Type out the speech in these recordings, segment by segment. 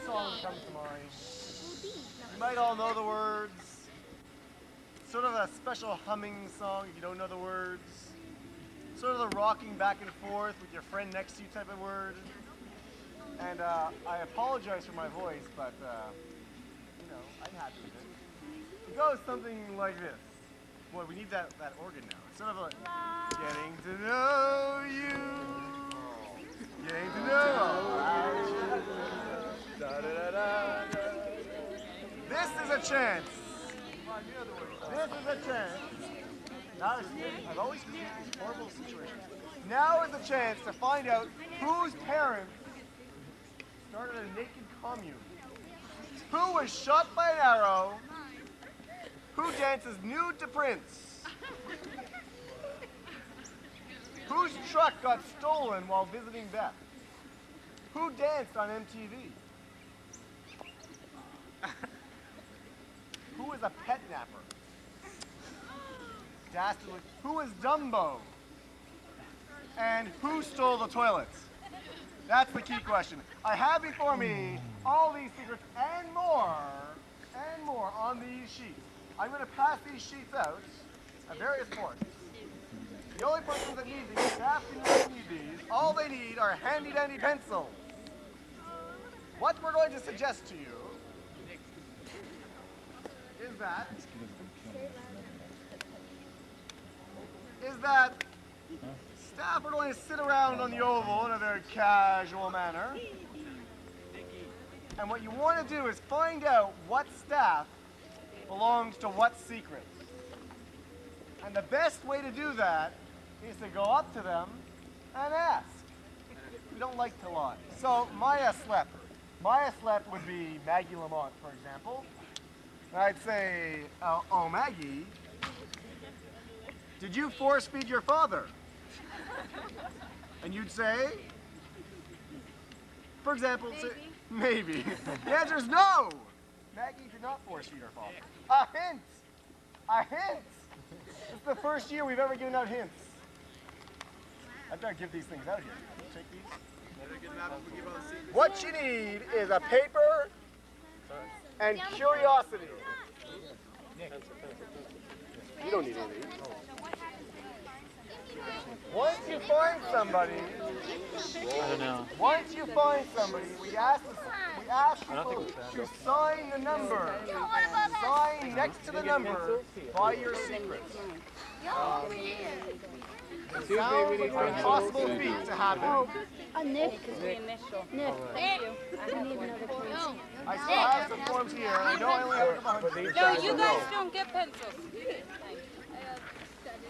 song that comes to mind. You might all know the words. Sort of a special humming song if you don't know the words. Sort of the rocking back and forth with your friend next to you type of word. And I apologize for my voice, but you know, I'm happy with it. It goes something like this. Boy, we need that organ now. It's sort of like getting to know you. Getting to know you. Da, da, da, da, da. This is a chance. This is a chance. Now, I've always been in these horrible situations. Now is the chance to find out whose parents started a naked commune. Who was shot by an arrow? Who dances nude to Prince? Whose truck got stolen while visiting Beth? Who danced on MTV? Who is a pet napper? Dastardly. Who is Dumbo? And who stole the toilets? That's the key question. I have before me all these secrets and more on these sheets. I'm going to pass these sheets out at various points. The only persons that need these, staff do not need these. All they need are handy-dandy pencils. What we're going to suggest to you is that staff are going to sit around on the oval in a very casual manner. And what you want to do is find out what staff belongs to what secret. And the best way to do that is to go up to them and ask. We don't like to lie. So Maya slept. Maya slept would be Maggie Lamont, for example. And I'd say, oh, Maggie, did you force feed your father? And you'd say, for example, maybe. The answer is no. Maggie did not force feed her father. A hint. A hint. It's the first year we've ever given out hints. I've got to give these things out here. Take these. What you need is a paper and curiosity. You don't need any of these. Once you find somebody, once you find somebody, we ask people to sign the number. Sign next to the number by your secrets. It sounds like an impossible feat to happen. A Nick. Nick. Thank you. I need another pencil. I still have some forms here. I know I only have a couple hundred. No, you guys don't get pencils.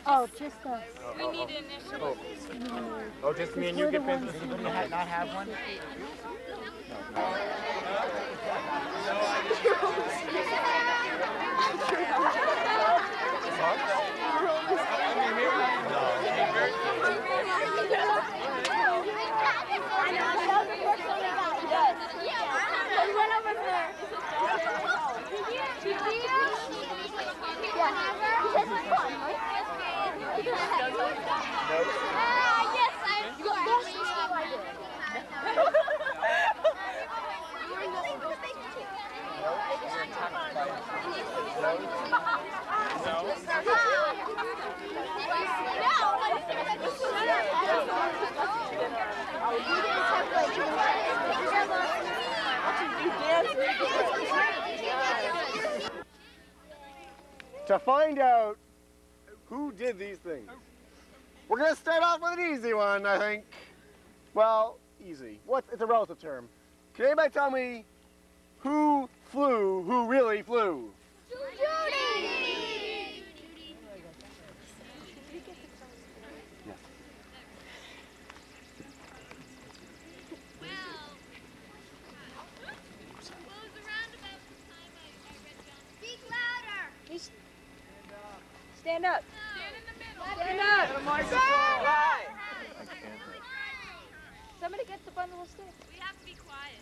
Oh, just us. We need initials. Oh, just me and you get pencils? You do not have one? Yes, I'm To find out who did these things, we're going to start off with an easy one, I think. Well, easy. It's a relative term. Can anybody tell me who flew, who really flew? Judy! Yes. Speak louder! Stand up. Stand in the middle. Stand up. Stand up. Somebody get the bundle of sticks. We have to be quiet.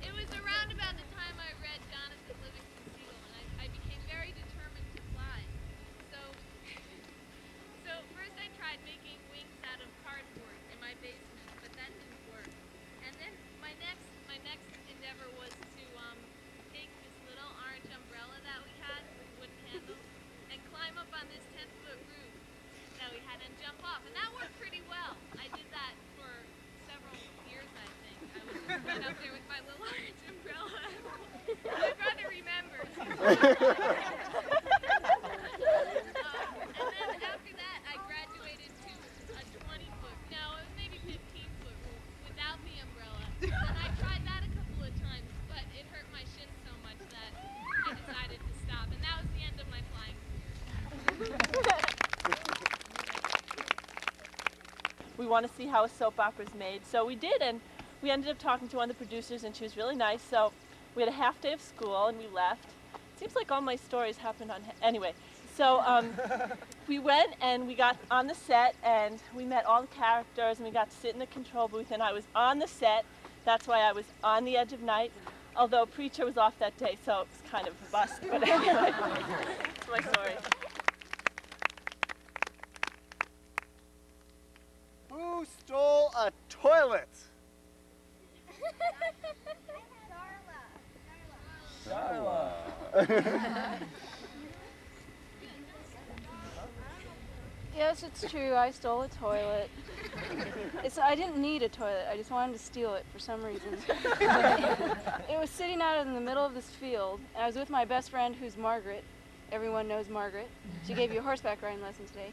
It was around about the time I read Jonathan Livingston's Seagull, and I became very determined to fly. So first I tried making wings out of cardboard in my basement, but that didn't work. And then my next and jump off. And that worked pretty well. I did that for several years, I think. I would just get up there with my little orange umbrella. My brother remembers. And then after that, I graduated to a 20-foot, no, it was maybe 15-foot without the umbrella. And I tried that a couple of times, but it hurt my shin so much that I decided to stop. And that was the end of my flying career. We want to see how a soap opera is made. So we did, and we ended up talking to one of the producers, and she was really nice. So we had a half day of school, and we left. Seems like all my stories happened on... Anyway, so we went, and we got on the set, and we met all the characters, and we got to sit in the control booth, and I was on the set. That's why I was on the edge of night, although Preacher was off that day, so it was kind of a bust. But anyway, that's my story. Who stole a toilet? Yes, it's true. I stole a toilet. I didn't need a toilet. I just wanted to steal it for some reason. It was sitting out in the middle of this field, and I was with my best friend, who's Margaret. Everyone knows Margaret. She gave you a horseback riding lesson today.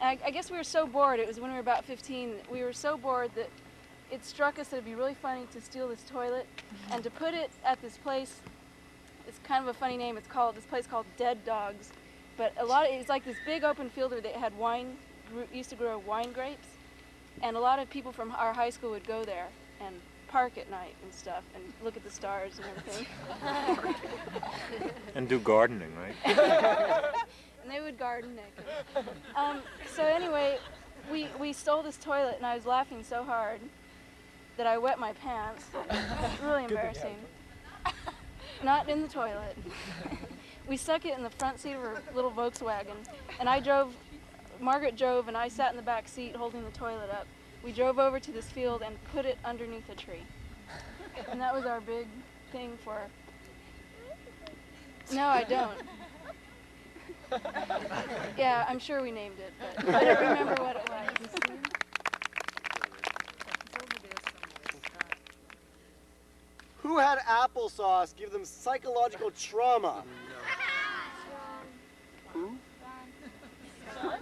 And I guess we were so bored. It was when we were about 15. We were so bored that it struck us that it'd be really funny to steal this toilet and to put it at this place. It's kind of a funny name. This place called Dead Dogs. But it's like this big open field where they had used to grow wine grapes. And a lot of people from our high school would go there and park at night and stuff and look at the stars and everything. And do gardening, right? And they would garden naked. So anyway, we stole this toilet, and I was laughing so hard that I wet my pants. Really embarrassing. Not in the toilet. We stuck it in the front seat of her little Volkswagen, and Margaret drove, and I sat in the back seat holding the toilet up. We drove over to this field and put it underneath a tree. And that was our big thing for... No, I don't. Yeah, I'm sure we named it, but I don't remember what it was. Who had applesauce give them psychological trauma? Who? You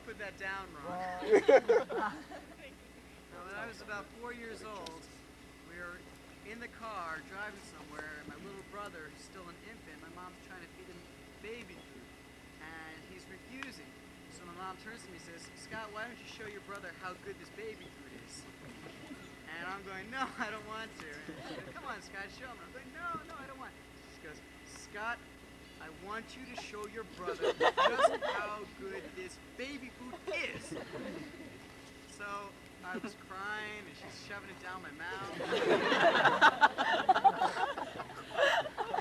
put that down wrong. When I was about 4 years old, we were in the car driving somewhere, and my little brother, who's still an infant, my mom's trying to feed him baby food, and he's refusing. So my mom turns to me and says, "Scott, why don't you show your brother how good this baby food is?" And I'm going, "No, I don't want to." And she goes, "Come on, Scott, show him." I'm going, "No, I don't want." She goes, "Scott, I want you to show your brother just how good this baby food is." So I was crying, and she's shoving it down my mouth.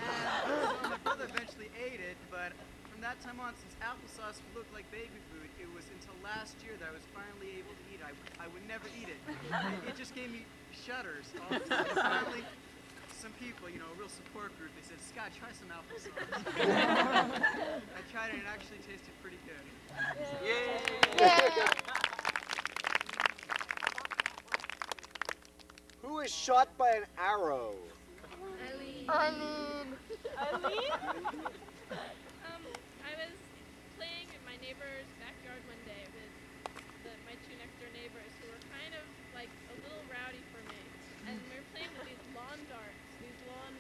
And so my brother eventually ate it, but from that time on, since applesauce looked like baby food, it was until last year that I was finally able to eat it. I would never eat it. It just gave me shudders all the time. Finally, some people, a real support group, they said, "Scott, try some applesauce." I tried it and it actually tasted pretty good. Yeah. Who is shot by an arrow? Eileen. Eileen? I was playing in my neighbor's backyard one day with my two next door neighbors who were kind of like a little rowdy for me. And we were playing with these lawn darts, these lawn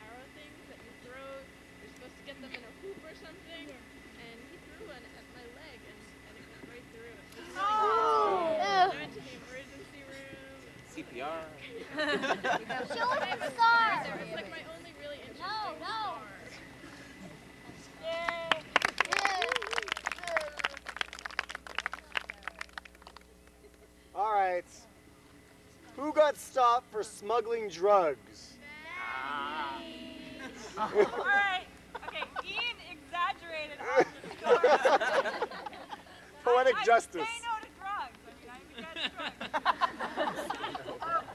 arrow things that you throw. You're supposed to get them in a hoop or something. And he threw one at my leg and it went right through it. I went to the emergency room. CPR. Show us the scar. It was like my only really interesting scar. All right. Who got stopped for smuggling drugs? All right. Okay, Ian exaggerated on the story. Poetic justice. I say no to drugs. I'm against drugs.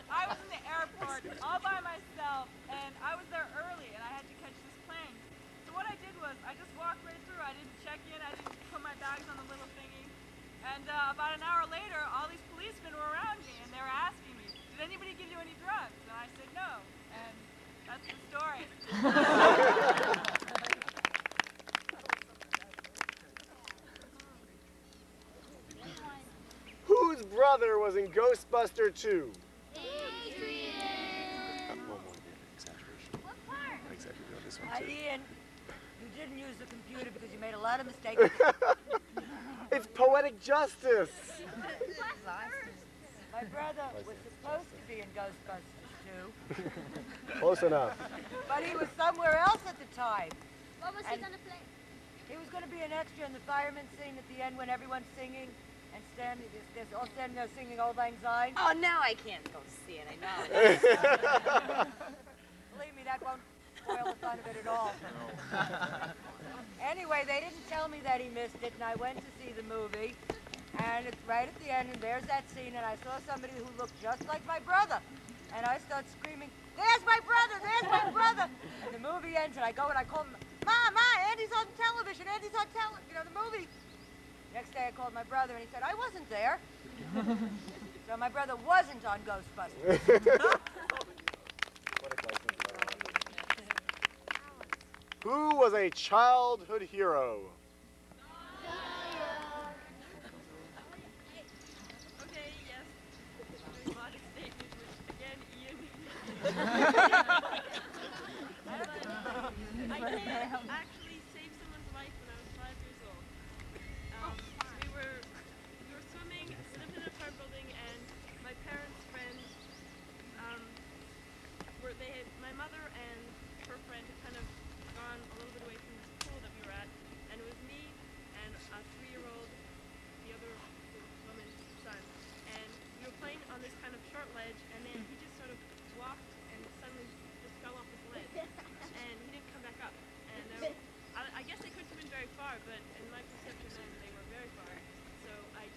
I was in the airport all by myself, and I was there early, and I had to catch this plane. So what I did was I just walked right through. I didn't check in. I didn't put my bags on the little thingy. about an hour later, all these policemen were around me, and they were asking me, did anybody give you any drugs? And I said no, and that's the story. Whose brother was in Ghostbuster 2? What part? Ian, you didn't use the computer because you made a lot of mistakes. It's poetic justice. My brother was supposed to be in Ghostbusters 2, Close enough. but he was somewhere else at the time. What was he gonna play? He was going to be an extra in the fireman scene at the end when everyone's singing and they're all standing there singing Auld Lang Syne. Oh, now I can't go see it. I know. Believe me, that won't spoil the fun of it at all. Anyway, they didn't tell me that he missed it, and I went to see the movie. And it's right at the end, and there's that scene, and I saw somebody who looked just like my brother. And I start screaming, there's my brother, there's my brother. And the movie ends, and I go and I call him, Ma, Andy's on television, Andy's on the movie. Next day I called my brother, and he said, I wasn't there. So my brother wasn't on Ghostbusters. Who was a childhood hero? Okay, yes. Very modest statement, which again, Ian. I did actually save someone's life when I was 5 years old. We were swimming, lived in an apartment building, and my parents' friends, my mother and her friend had kind of gone a little bit away from the pool that we were at, and it was me and a 3-year-old, the other woman's son, and we were playing on this kind of short ledge, and then he just sort of walked and suddenly just fell off this ledge, and he didn't come back up. And I guess they couldn't have been very far, but in my perception then they were very far. So I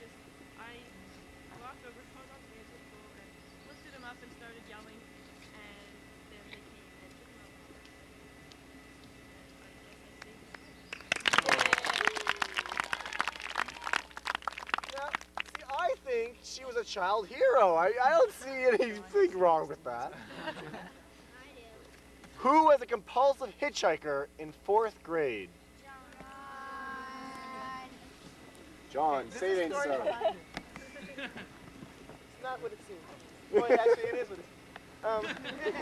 walked over, called off the edge of the pool, and lifted him up and started yelling, and then they came and took him out. And I guess I saved him. Now, see, I think she was a child hero. I don't see anything wrong with that. I do. Who was a compulsive hitchhiker in 4th grade? John, say it ain't so. It's not what it seems. Well, actually, it is what it seems.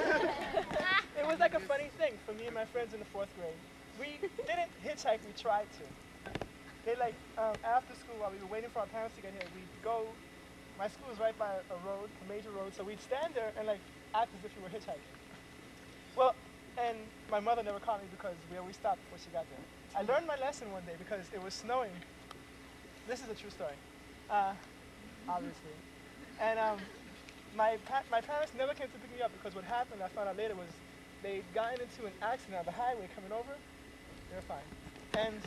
It was like a funny thing for me and my friends in the 4th grade. We didn't hitchhike, we tried to. They after school, while we were waiting for our parents to get here, we'd go, my school was right by a road, a major road, so we'd stand there and act as if we were hitchhiking. Well, and my mother never caught me because we always stopped before she got there. I learned my lesson one day because it was snowing. This is a true story, obviously. And my parents never came to pick me up because what happened, I found out later, was they'd gotten into an accident on the highway coming over. They were fine. And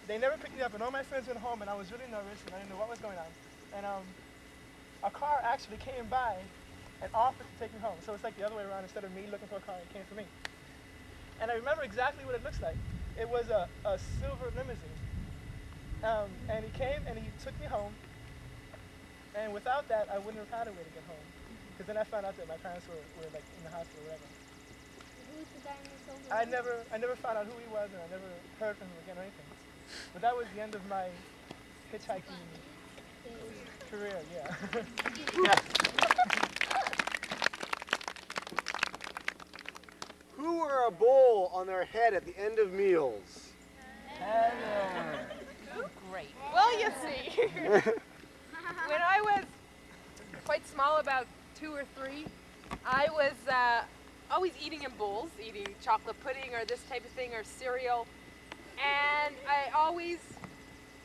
they never picked me up, and all my friends went home, and I was really nervous, and I didn't know what was going on. And a car actually came by and offered to take me home. So it's like the other way around. Instead of me looking for a car, it came for me. And I remember exactly what it looks like. It was a silver limousine. And he came and he took me home. And without that, I wouldn't have had a way to get home. Because then I found out that my parents were in the hospital or whatever. Who's the guy in the silver? I never found out who he was, and I never heard from him again or anything. But that was the end of my hitchhiking career, yeah. Who wore a bowl on their head at the end of meals? Great. Well, you see, when I was quite small, about 2 or 3, I was always eating in bowls, eating chocolate pudding or this type of thing or cereal. And I always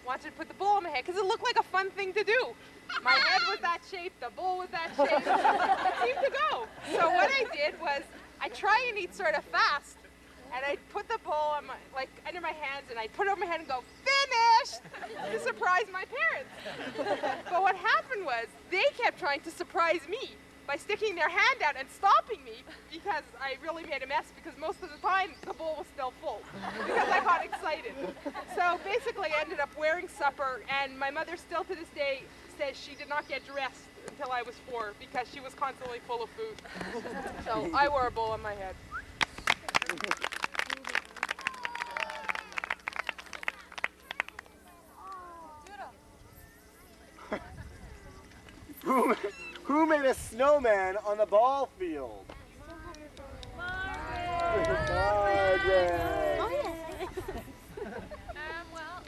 wanted to put the bowl on my head because it looked like a fun thing to do. My head was that shape, the bowl was that shape. It seemed to go. So what I did was I try and eat sort of fast. And I'd put the bowl on under my hands, and I'd put it over my head and go, finished, to surprise my parents. But what happened was, they kept trying to surprise me. by sticking their hand out and stopping me because I really made a mess because most of the time the bowl was still full because I got excited. So basically I ended up wearing supper, and my mother still to this day says she did not get dressed until I was 4 because she was constantly full of food. So I wore a bowl on my head. Who made a snowman on the ball field? Margaret! Oh, yes. Well,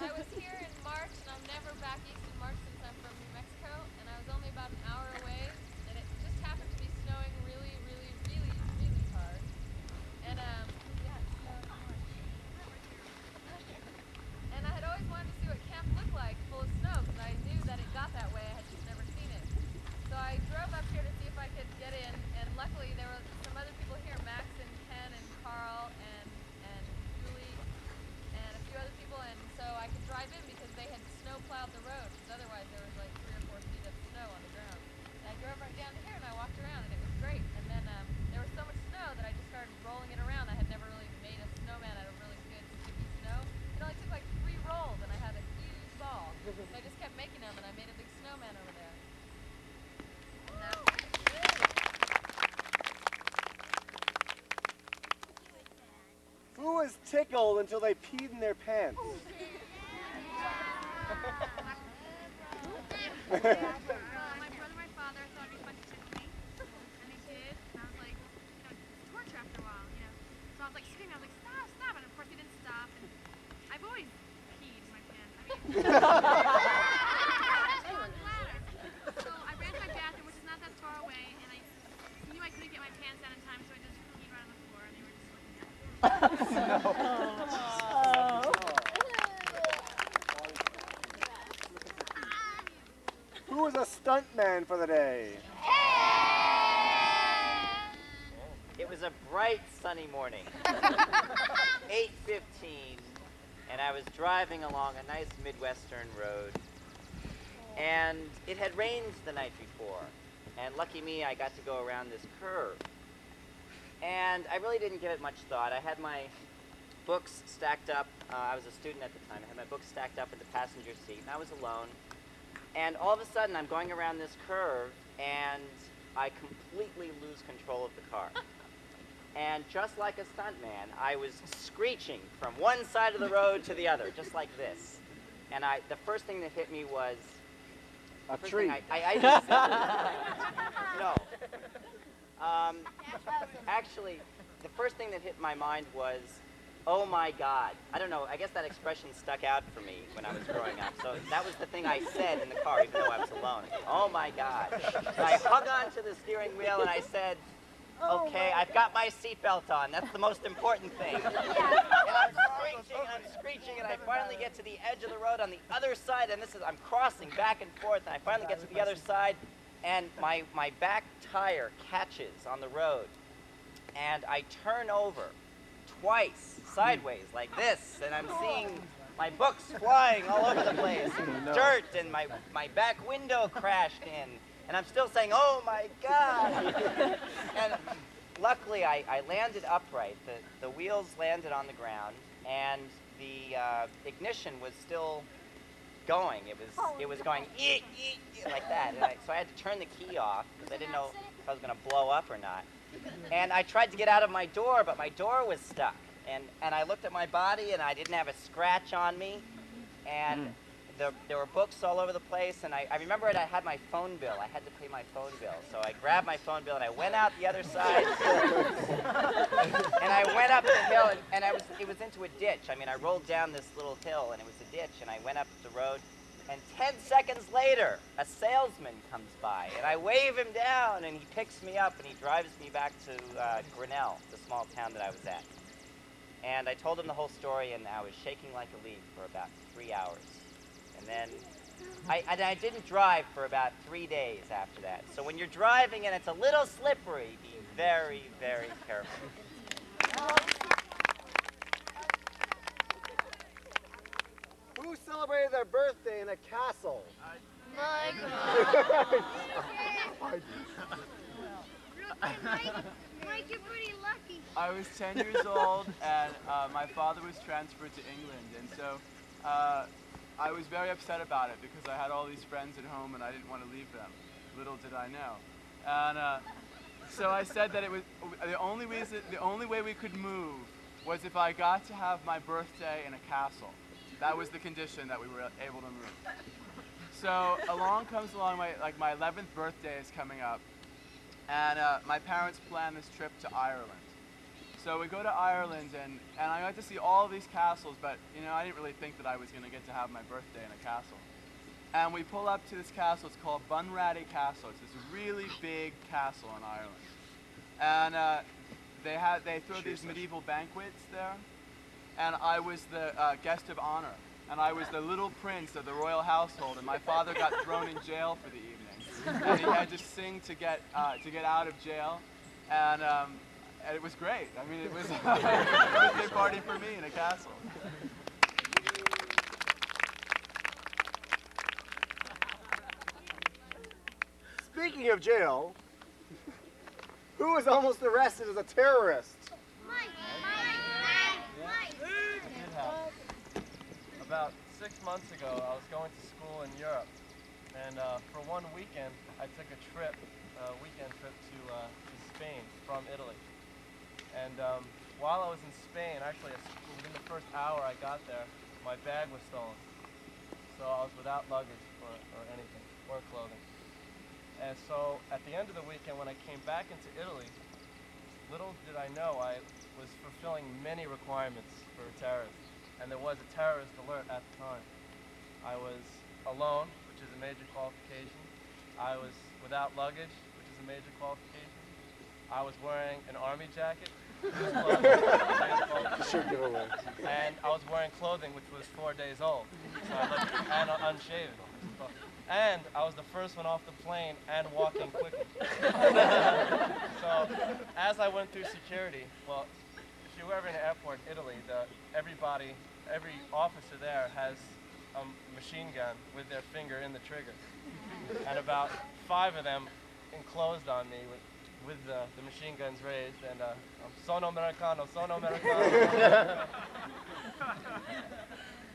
I was here in March, and I'm never back east in March since I'm from New Mexico, and I was only about an hour away, and it just happened to be snowing really, really, really, really hard. And, yeah, it snowed hard. And I had always wanted to see what camp looked like full of snow, because I knew that it got that way. I had just never seen it. So I drove up here to see if I could get in, and luckily there were some other people here, Max and Ken and Carl and Julie and a few other people, and so I could drive in because they had snow plowed the road, because otherwise there was like 3 or 4 feet of snow on the ground. And I drove right down here and I walked around, and it was great. And then there was so much snow that I just started rolling it around. I had never really made a snowman out of really good sticky snow. It only took like 3 rolls, and I had a huge ball. So I just kept making them, and I made a big snowman over there. Who was tickled until they peed in their pants? My brother, my father thought it'd be fun to tickle me, and they did. And I was like, torture after a while, So I was like screaming, I was like, stop, stop, and of course he didn't stop. And I've always peed in my pants. So I ran to my bathroom, which is not that far away, and I knew I couldn't get my pants down in time, so I just peed right on the floor, and they were just looking at me. Who was a stuntman for the day? It was a bright sunny morning, 8:15, and I was driving along a nice Midwestern road, and it had rained the night before, and lucky me, I got to go around this curve. And I really didn't give it much thought. I had my books stacked up. I was a student at the time. I had my books stacked up in the passenger seat, and I was alone. And all of a sudden, I'm going around this curve, and I completely lose control of the car. And just like a stuntman, I was screeching from one side of the road to the other, just like this. And the first thing that hit me was... A tree. No. Actually, the first thing that hit my mind was, oh my God. I don't know, I guess that expression stuck out for me when I was growing up. So that was the thing I said in the car, even though I was alone. Oh my God. So I hung on to the steering wheel and I said, okay, I've got my seatbelt on. That's the most important thing. And I'm screeching, and I finally get to the edge of the road on the other side, and I'm crossing back and forth, and I finally get to the other side, and my back tire catches on the road, and I turn over twice, sideways, like this, and I'm seeing my books flying all over the place, dirt, and my back window crashed in, and I'm still saying, oh my God! And luckily, I landed upright. The wheels landed on the ground, and the ignition was still going. It was going like that. And so I had to turn the key off because I didn't know if I was going to blow up or not. And I tried to get out of my door, but my door was stuck. And I looked at my body, and I didn't have a scratch on me. And there were books all over the place, and I remember I had my phone bill. I had to pay my phone bill. So I grabbed my phone bill, and I went out the other side. And I went up the hill, and it was into a ditch. I mean, I rolled down this little hill, and it was a ditch, and I went up the road. And 10 seconds later, a salesman comes by, and I wave him down, and he picks me up, and he drives me back to Grinnell, the small town that I was at. And I told him the whole story, and I was shaking like a leaf for about 3 hours. And then I didn't drive for about 3 days after that. So when you're driving and it's a little slippery, be very, very careful. Who celebrated their birthday in a castle? My Mike, you're pretty lucky. I was 10 years old, and my father was transferred to England, and so I was very upset about it because I had all these friends at home and I didn't want to leave them. Little did I know. And so I said that it was the only way we could move was if I got to have my birthday in a castle. That was the condition that we were able to move. So along comes along my 11th birthday is coming up, and my parents planned this trip to Ireland. So we go to Ireland, and I got to see all these castles, but I didn't really think that I was going to get to have my birthday in a castle. And we pull up to this castle. It's called Bunratty Castle. It's this really big castle in Ireland, and they throw these medieval banquets there, and I was the guest of honor, and I was the little prince of the royal household, and my father got thrown in jail for the evening, and he had to sing to get out of jail, and it was great. I mean, it was a birthday party for me in a castle. Speaking of jail, who was almost arrested as a terrorist? About 6 months ago, I was going to school in Europe, and for one weekend, I took a weekend trip to Spain from Italy. And while I was in Spain, actually within the first hour I got there, my bag was stolen. So I was without luggage or anything, or clothing. And so at the end of the weekend, when I came back into Italy, little did I know I was fulfilling many requirements for a terrorist. And there was a terrorist alert at the time. I was alone, which is a major qualification. I was without luggage, which is a major qualification. I was wearing an army jacket, Sure, give away. and I was wearing clothing which was 4 days old, so I looked unshaven. And I was the first one off the plane and walking quickly. So as I went through security, well, if you're ever in an airport in Italy, every officer there has a machine gun with their finger in the trigger. And about 5 of them enclosed on me with the machine guns raised, and sono americano, sono americano.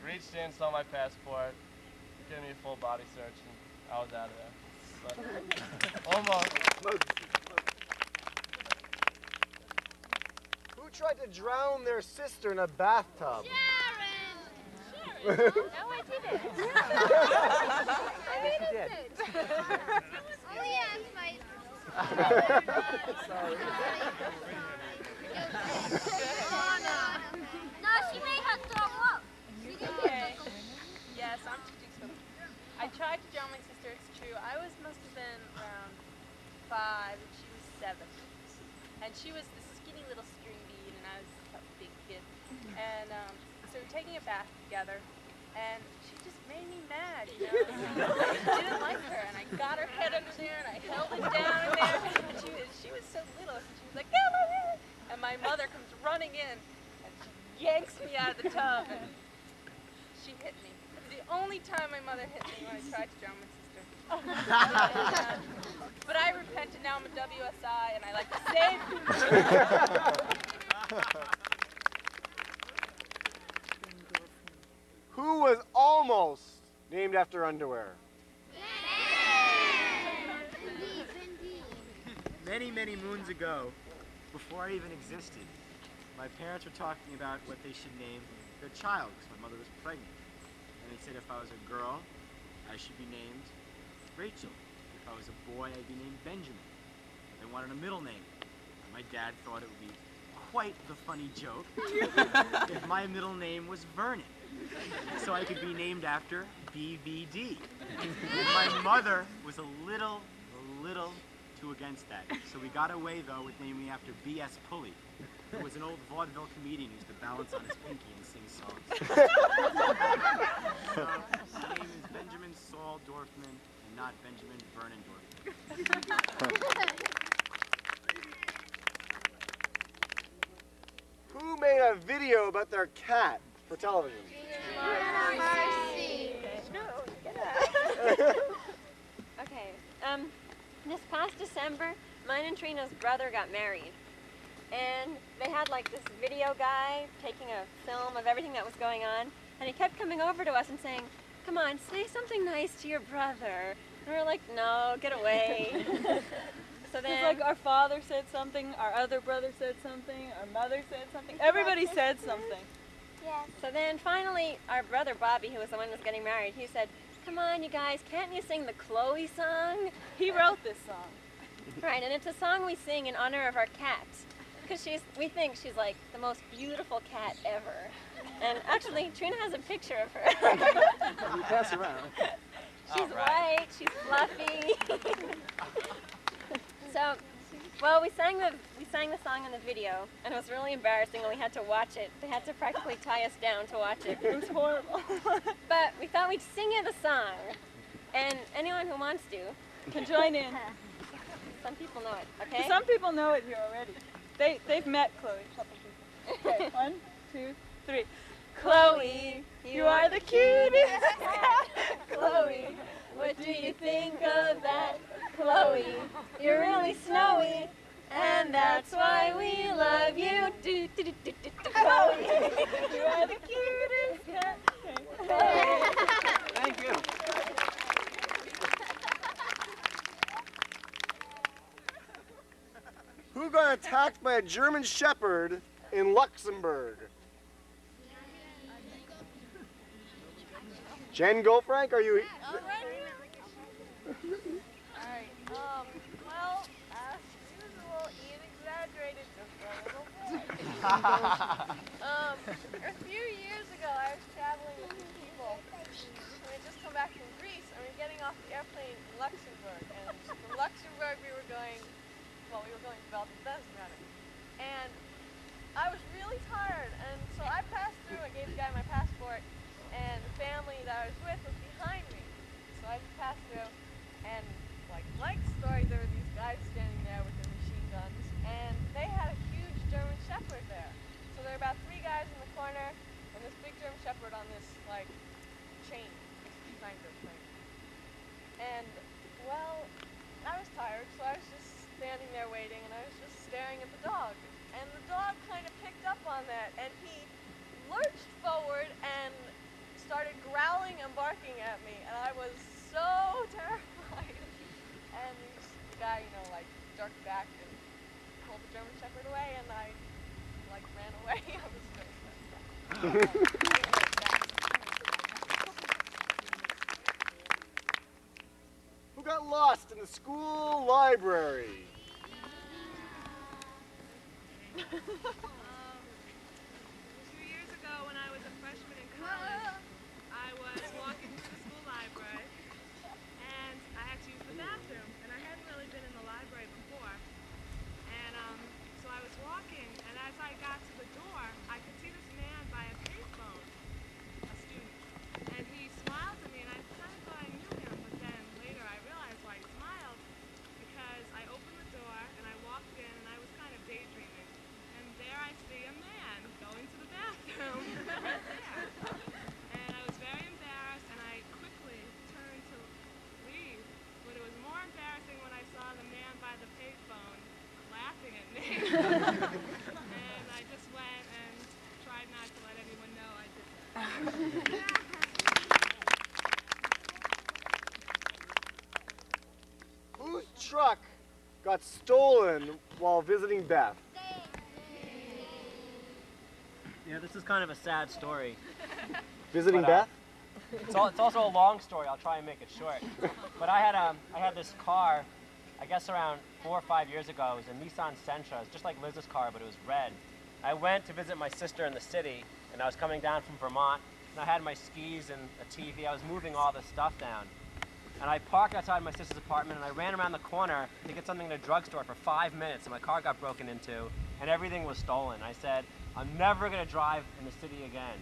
Reached in, saw my passport, gave me a full body search, and I was out of there. But almost. Who tried to drown their sister in a bathtub? Sharon! No, I didn't. I didn't. Only ant fight. Sorry. No, she may have thrown up. Okay. Yes, I'm teaching swimming. I tried to drown my sister, it's true. I must have been around 5 and she was 7. And she was the skinny little string bead and I was a big kid. And so we're taking a bath together and she just made me mad, I didn't like her and I got her head under there and I held it down in there. And she was so little and she was like, "Get my head!" And my mother comes running in and she yanks me out of the tub and she hit me. It's the only time my mother hit me when I tried to drown my sister. But I repented, now I'm a WSI and I like to save people. Who was almost named after underwear? Many, many moons ago, before I even existed, my parents were talking about what they should name their child, because my mother was pregnant. And they said if I was a girl, I should be named Rachel. If I was a boy, I'd be named Benjamin. They wanted a middle name. And my dad thought it would be quite the funny joke if my middle name was Vernon, so I could be named after BVD. My mother was a little too against that, so we got away though with naming me after B.S. Pulley, who was an old vaudeville comedian who used to balance on his pinky and sing songs. So my name is Benjamin Saul Dorfman, and not Benjamin Vernon Dorfman. Who made a video about their cat for television? Okay. This past December, mine and Trina's brother got married. And they had like this video guy taking a film of everything that was going on. And he kept coming over to us and saying, "Come on, say something nice to your brother." And we were like, "No, get away." So then, It's like our father said something, our other brother said something, our mother said something. Everybody said something. yes. So then finally, our brother Bobby, who was the one who was getting married, he said, "Come on, you guys, can't you sing the Chloe song?" He wrote this song. Right, and it's a song we sing in honor of our cat. Because we think she's like the most beautiful cat ever. And actually, Trina has a picture of her. You pass around. She's white, she's fluffy. So, well, we sang the song in the video, and it was really embarrassing when we had to watch it. They had to practically tie us down to watch it. It was horrible. But we thought we'd sing you the song, and anyone who wants to can join in. Some people know it, okay? Some people know it here already. They've met Chloe a couple people. Okay, 1, 2, 3. Chloe, you are the cutest cat. Chloe, what do you think of that? Chloe, you're really snowy, and that's why we love you. Chloe, you are the cutest cat. Thank you. Who got attacked by a German Shepherd in Luxembourg? Jen Goldfrank, are you? Alright, well, as usual, Ian exaggerated just a little bit. A few years ago, I was traveling with some people, and we had just come back from Greece, and we were getting off the airplane in Luxembourg, and from Luxembourg we were going to Belgium, rather. And I was really tired, and so I passed through, I gave the guy my passport, and the family that I was with was behind me. So I just passed through, and like story, there were these guys standing there with their machine guns, and they had a huge German Shepherd there. So there were about 3 guys in the corner, and this big German Shepherd on this like chain, this kind of thing. And well, I was tired, so I was just standing there waiting, and I was just staring at the dog. And the dog kind of picked up on that, and he lurched forward and started growling and barking at me, and I was so terrified. And the guy, jerked back and pulled the German Shepherd away, and I, ran away. I was very Who got lost in the school library? A few years ago, when I was a freshman in college, I was walking through the school library, and I had to use the bathroom, and I hadn't really been in the library before. And so I was walking, and as I got to the door, I could see this man by a payphone, a student, and he smiled at me, and I kind of thought I knew him, but then later I realized why he smiled, because I opened the door, and I walked in, and I was kind of daydreaming. And there I see a man going to the bathroom right there. And I was very embarrassed, and I quickly turned to leave. But it was more embarrassing when I saw the man by the payphone laughing at me. And I just went and tried not to let anyone know I did that. Whose truck got stolen while visiting Beth? Yeah, this is kind of a sad story. Visiting But, Beth? It's also a long story. I'll try and make it short. But I had this car, I guess around 4 or 5 years ago. It was a Nissan Sentra. It was just like Liz's car, but it was red. I went to visit my sister in the city, and I was coming down from Vermont, and I had my skis and a TV. I was moving all this stuff down. And I parked outside my sister's apartment, and I ran around the corner to get something in a drugstore for 5 minutes, and my car got broken into, and everything was stolen. I said, I'm never going to drive in the city again.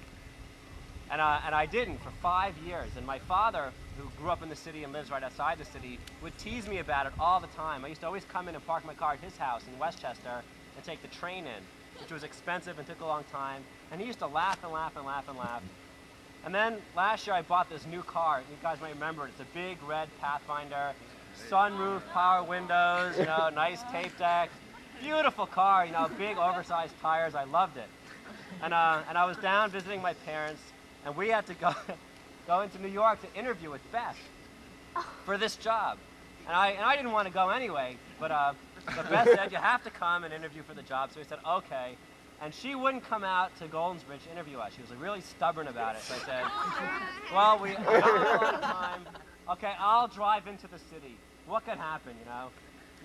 And I didn't for 5 years. And my father, who grew up in the city and lives right outside the city, would tease me about it all the time. I used to always come in and park my car at his house in Westchester and take the train in, which was expensive and took a long time. And he used to laugh and laugh and laugh and laugh. And then last year I bought this new car. You guys might remember it. It's a big red Pathfinder, sunroof, power windows, nice tape deck. Beautiful car, big oversized tires. I loved it. And I was down visiting my parents, and we had to go into New York to interview with Beth for this job. And I didn't want to go anyway, but Beth said, you have to come and interview for the job. So we said, okay. And she wouldn't come out to Goldensbridge to interview us. She was really stubborn about it. So I said, well, we don't have a lot of time. Okay, I'll drive into the city. What could happen,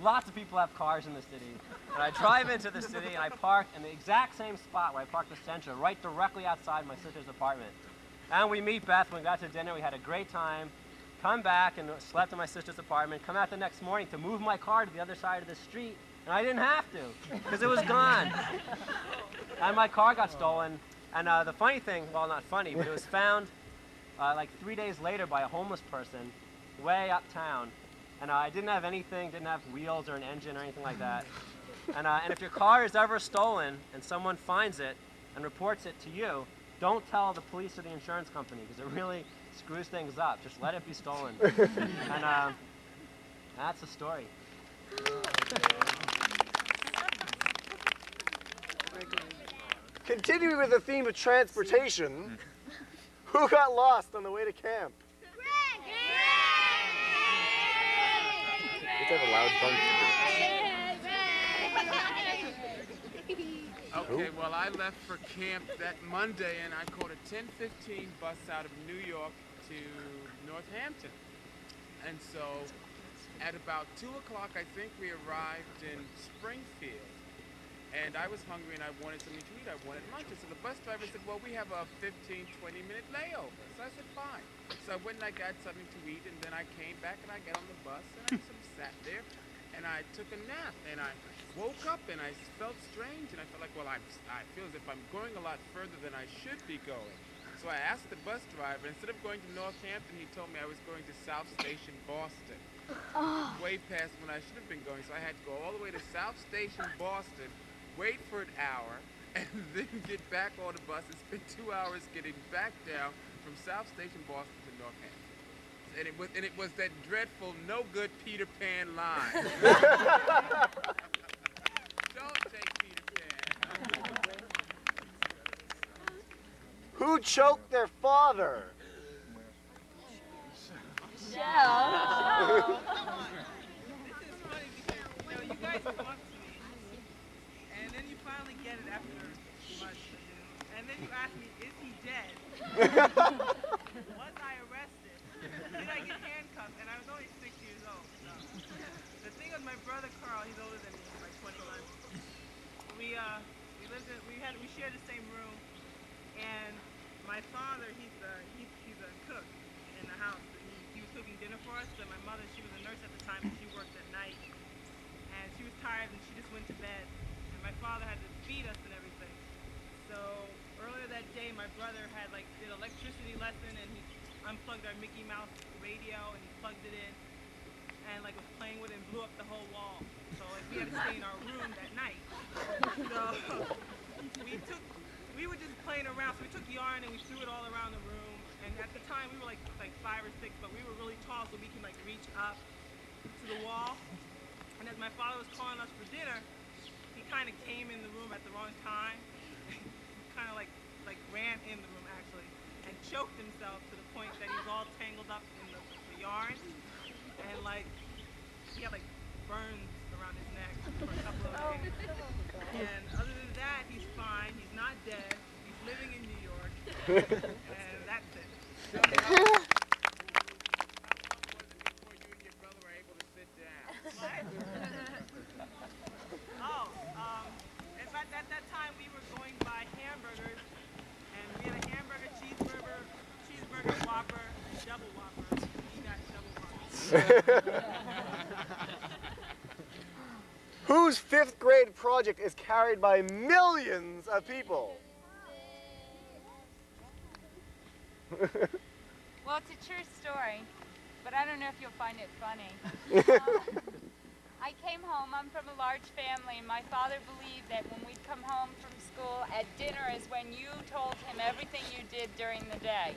Lots of people have cars in the city. And I drive into the city, and I park in the exact same spot where I parked the Sentra, right directly outside my sister's apartment. And we meet Beth. When we got to dinner, we had a great time. Come back and slept in my sister's apartment. Come out the next morning to move my car to the other side of the street. And I didn't have to, because it was gone. And my car got stolen. And the funny thing, well, not funny, but it was found like 3 days later by a homeless person way uptown. And I didn't have anything, didn't have wheels or an engine or anything like that. And if your car is ever stolen and someone finds it and reports it to you, don't tell the police or the insurance company, because it really screws things up. Just let it be stolen. And that's the story. Continuing with the theme of transportation, who got lost on the way to camp? Let's have a loud bunch. Okay, well, I left for camp that Monday, and I caught a 10:15 bus out of New York to Northampton. And so at about 2 o'clock, I think we arrived in Springfield. And I was hungry and I wanted something to eat. I wanted lunch. And so the bus driver said, well, we have a 15, 20-minute layover. So I said, fine. So I went and I got something to eat, and then I came back and I got on the bus and I sort of sat there and I took a nap. And I woke up and I felt strange, and I felt like, well, I feel as if I'm going a lot further than I should be going. So I asked the bus driver, instead of going to Northampton, he told me I was going to South Station, Boston. Way past when I should have been going. So I had to go all the way to South Station, Boston, wait for an hour, and then get back on the bus and spend 2 hours getting back down from South Station, Boston to Northampton. And it was that dreadful, no good Peter Pan line. Don't take Peter Pan. Who choked their father? Yeah. This is funny because, you guys talk to me, and then you finally get it after much ado, and then you ask me, is he dead? Was I arrested? Did I get handcuffed? And I was only 6 years old. So. The thing with my brother Carl, he's older than me, by 20 months. We shared the same room, and my father, he's a cook in the house. He was cooking dinner for us. So my mother, she was a nurse at the time, and she worked at night, and she was tired, and she just went to bed. And my father had to feed us and everything. So earlier that day, my brother did electricity lesson, and he unplugged our Mickey Mouse radio, and he plugged it in, and was playing with it and blew up the whole wall. So we had to stay in our room that night. So we were just playing around. So we took yarn and we threw it all around the room. And at the time we were like 5 or 6, but we were really tall, so we can reach up to the wall. And as my father was calling us for dinner, he kind of came in the room at the wrong time. Kind of ran in the room actually, and choked himself to the point that he was all tangled up in the yarn, and he had burns around his neck for a couple of days. And other than that, he's fine. He's not dead. He's living in New York, and that's it. How long was it before you and your brother were able to sit down? At that time we were going by hamburgers, and we had a hamburger, cheeseburger, Whopper, and double Whopper. He got double Whopper. Whose 5th grade project is carried by millions of people? Well, it's a true story, but I don't know if you'll find it funny. I came home. I'm from a large family, and my father believed that when we'd come home from school at dinner is when you told him everything you did during the day.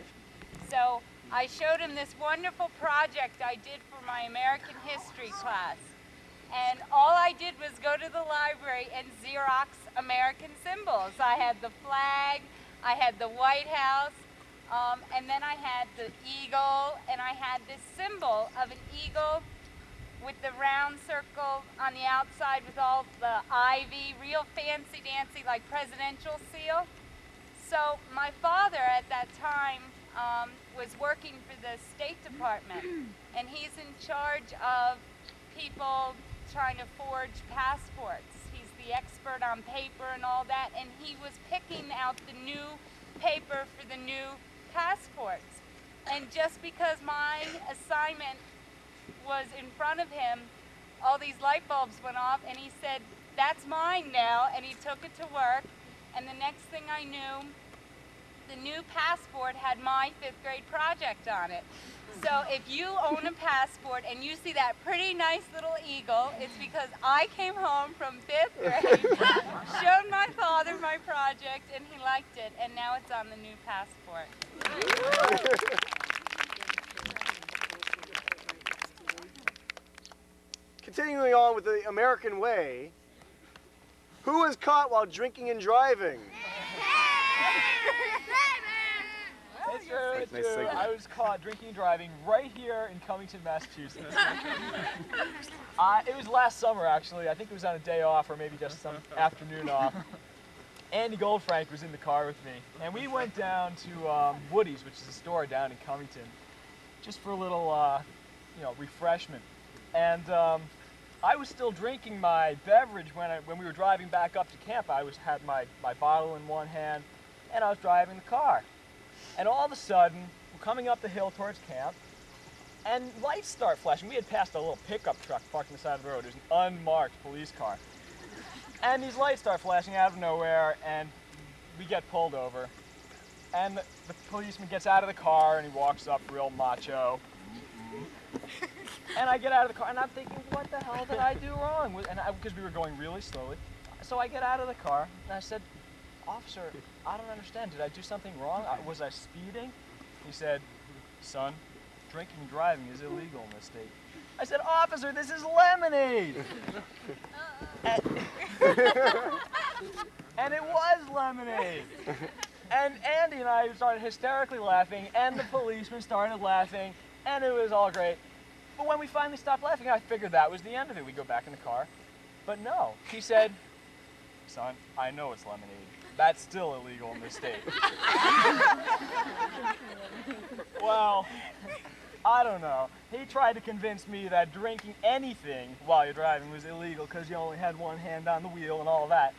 So I showed him this wonderful project I did for my American history class. And all I did was go to the library and Xerox American symbols. I had the flag, I had the White House, and then I had the eagle, and I had this symbol of an eagle with the round circle on the outside with all the ivy, real fancy-dancy, like presidential seal. So my father at that time was working for the State Department, and he's in charge of people trying to forge passports. He's the expert on paper and all that, and he was picking out the new paper for the new passports. And just because my assignment was in front of him, all these light bulbs went off, and he said, "That's mine now," and he took it to work, and the next thing I knew, the new passport had my 5th grade project on it. So if you own a passport and you see that pretty nice little eagle, it's because I came home from 5th grade, showed my father my project, and he liked it, and now it's on the new passport. Continuing on with the American way, who was caught while drinking and driving? It's true, it's Nice true. segment. I was caught drinking and driving right here in Covington, Massachusetts. It was last summer, actually. I think it was on a day off or maybe just some afternoon off. Andy Goldfrank was in the car with me, and we went down to Woody's, which is a store down in Covington, just for a little, refreshment. And I was still drinking my beverage when we were driving back up to camp. I had my bottle in one hand, and I was driving the car. And all of a sudden, we're coming up the hill towards camp, and lights start flashing. We had passed a little pickup truck parked on the side of the road. There's an unmarked police car. And these lights start flashing out of nowhere, and we get pulled over. And the policeman gets out of the car, and he walks up real macho. And I get out of the car, and I'm thinking, what the hell did I do wrong? Because we were going really slowly. So I get out of the car, and I said, "Officer, I don't understand. Did I do something wrong? Was I speeding?" He said, "Son, drinking and driving is illegal in this state." I said, "Officer, this is lemonade!" And it was lemonade. And Andy and I started hysterically laughing, and the policeman started laughing, and it was all great. But when we finally stopped laughing, I figured that was the end of it. We go back in the car. But no, he said, "Son, I know it's lemonade. That's still illegal in this state." Well, I don't know. He tried to convince me that drinking anything while you're driving was illegal because you only had one hand on the wheel and all of that.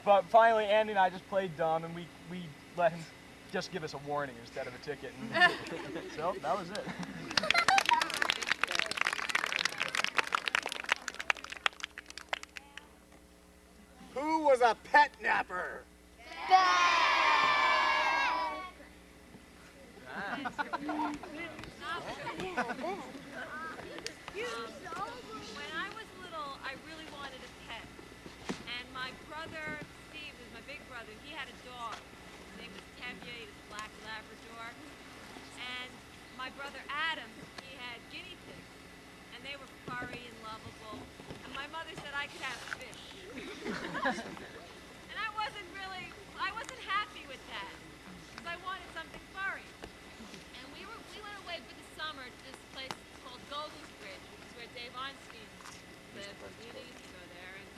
But finally, Andy and I just played dumb, and we let him just give us a warning instead of a ticket. And so that was it. Who was a pet napper? When I was little, I really wanted a pet. And my brother, Steve, was my big brother, he had a dog. His name was Tempe, he was a black Labrador. And my brother Adam, he had guinea pigs. And they were furry and lovable. And my mother said I could have fish. And I wasn't happy with that. Because I wanted something furry. And we went away for the summer to this place called Golden's Bridge, which is where Dave Einstein lived. We used to go there. And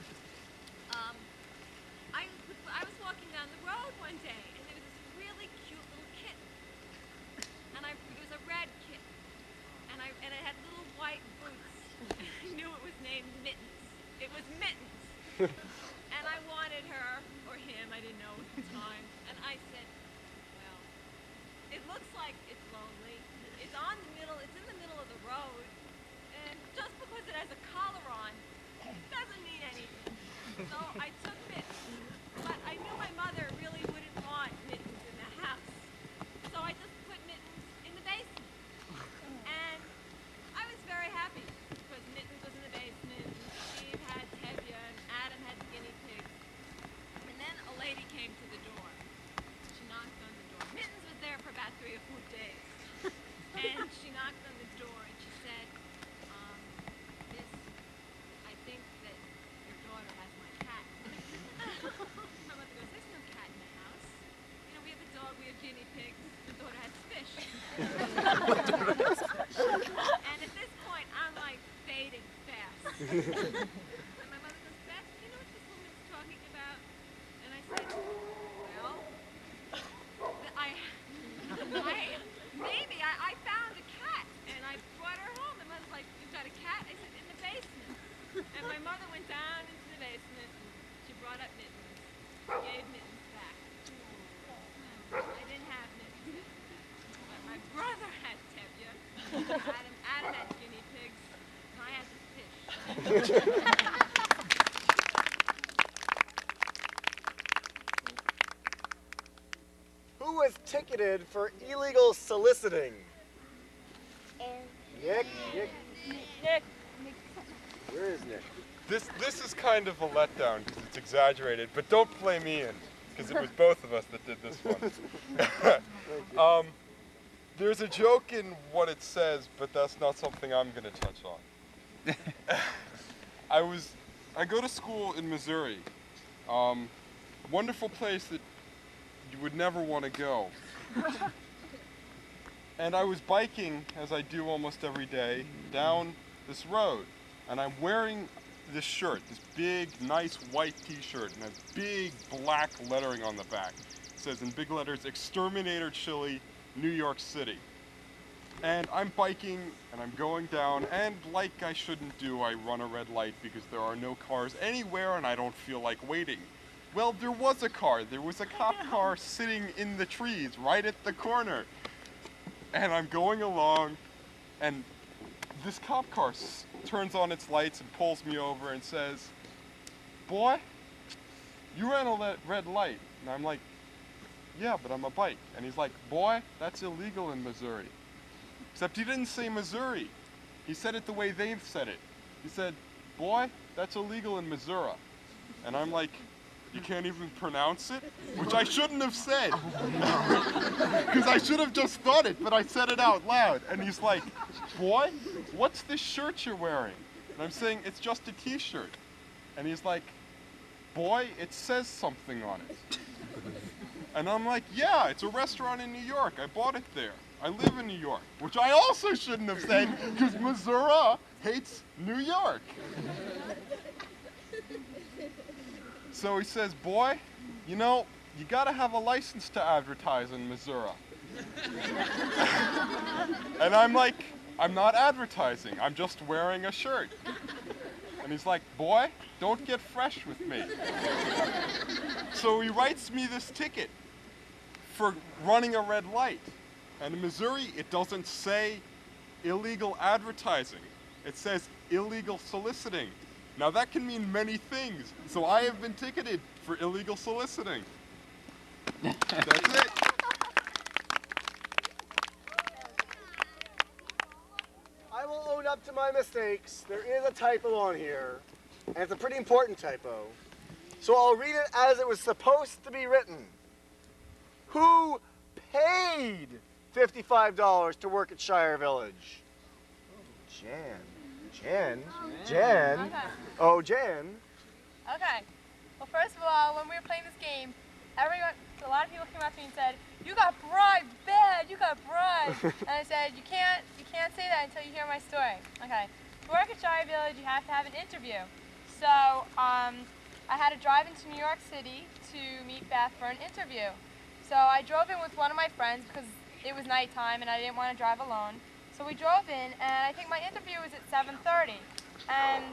I was walking down the road one day, and there was this really cute little kitten. And it was a red kitten. And it had little white boots. I knew it was named Mittens. It was Mittens. And I wanted her, or him, I didn't know at the time. And I said, well, it looks like it's lonely. It's in the middle of the road. And just because it has a collar on, doesn't mean anything. So I took Mittens. But I knew my mother really wouldn't want Mittens in the house. So I just put Mittens in the basement. And I was very happy because Mittens was in the basement. fading fast. And my mother goes, Beth, do you know what this woman's talking about? And I said, well, I found a cat and I brought her home. And Mother's like, you've got a cat? I said, in the basement. And my mother went down into the basement and she brought up Mittens. Gave Mittens back. I didn't have Mittens. But my brother had Tevye. Adam had guinea pigs. And I had the fish. Who was ticketed for illegal soliciting? Nick. Nick. Where is Nick? This is kind of a letdown because it's exaggerated, but don't play me in because it was both of us that did this one. There's a joke in what it says, but that's not something I'm going to touch on. I go to school in Missouri. Wonderful place that you would never want to go. And I was biking, as I do almost every day, down this road. And I'm wearing this shirt, this big, nice white t-shirt, and has big black lettering on the back. It says in big letters, Exterminator Chili, New York City. And I'm biking, and I'm going down, and like I shouldn't do, I run a red light because there are no cars anywhere and I don't feel like waiting. Well, there was a car. There was a cop car sitting in the trees right at the corner. And I'm going along, and this cop car turns on its lights and pulls me over and says, boy, you ran a red light. And I'm like, yeah, but I'm a bike. And he's like, boy, that's illegal in Missouri. Except he didn't say Missouri. He said it the way they've said it. He said, boy, that's illegal in Missouri. And I'm like, you can't even pronounce it? Which I shouldn't have said. Because I should have just thought it, but I said it out loud. And he's like, boy, what's this shirt you're wearing? And I'm saying, it's just a t-shirt. And he's like, boy, it says something on it. And I'm like, yeah, it's a restaurant in New York. I bought it there. I live in New York. Which I also shouldn't have said, because Missouri hates New York. So he says, boy, you know, you gotta have a license to advertise in Missouri. And I'm like, I'm not advertising, I'm just wearing a shirt. And he's like, boy, don't get fresh with me. So he writes me this ticket for running a red light. And in Missouri, it doesn't say illegal advertising. It says illegal soliciting. Now that can mean many things, so I have been ticketed for illegal soliciting. That's it. I will own up to my mistakes. There is a typo on here, and it's a pretty important typo. So I'll read it as it was supposed to be written. Who paid $55 to work at Shire Village? Jan. Okay. Oh, Jan. Okay. Well, first of all, when we were playing this game, a lot of people came up to me and said, "You got bribed, bad. You got bribed." And I said, "You can't say that until you hear my story." Okay. To work at Shire Village, you have to have an interview. So I had to drive into New York City to meet Beth for an interview. So I drove in with one of my friends because it was nighttime and I didn't want to drive alone. So we drove in, and I think my interview was at 7:30, and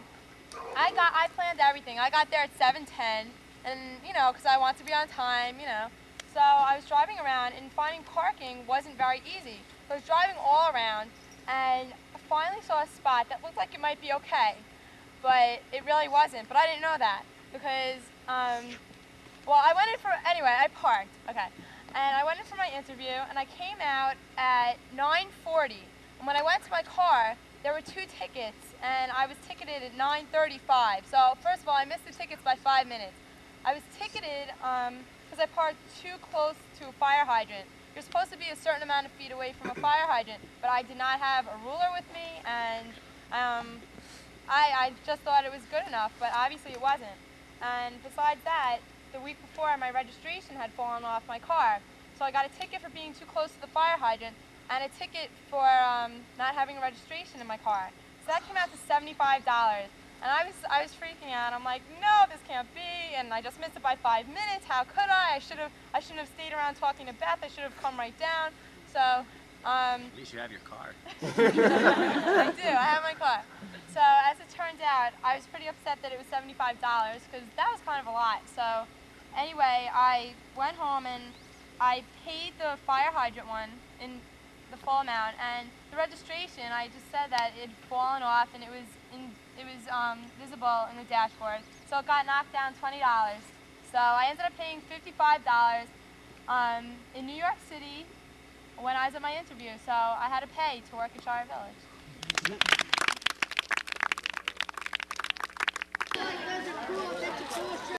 I planned everything. I got there at 7:10, and because I want to be on time, So I was driving around, and finding parking wasn't very easy. So I was driving all around, and I finally saw a spot that looked like it might be okay, but it really wasn't. But I didn't know that because, I went in for I parked, okay, and I went in for my interview, and I came out at 9:40. And when I went to my car, there were 2 tickets, and I was ticketed at 9:35. So first of all, I missed the tickets by 5 minutes. I was ticketed because I parked too close to a fire hydrant. You're supposed to be a certain amount of feet away from a fire hydrant, but I did not have a ruler with me, and I just thought it was good enough, but obviously it wasn't. And besides that, the week before, my registration had fallen off my car, so I got a ticket for being too close to the fire hydrant, and a ticket for not having a registration in my car. that came out to $75. And I was freaking out. I'm like, no, this can't be. And I just missed it by 5 minutes. How could I? I shouldn't have stayed around talking to Beth. I should have come right down. So, At least you have your car. I do. I have my car. So as it turned out, I was pretty upset that it was $75 because that was kind of a lot. So anyway, I went home and I paid the fire hydrant one in the full amount, and the registration, I just said that it had fallen off and it was visible in the dashboard. So it got knocked down $20. So I ended up paying $55 in New York City when I was at my interview. So I had to pay to work at Shire Village.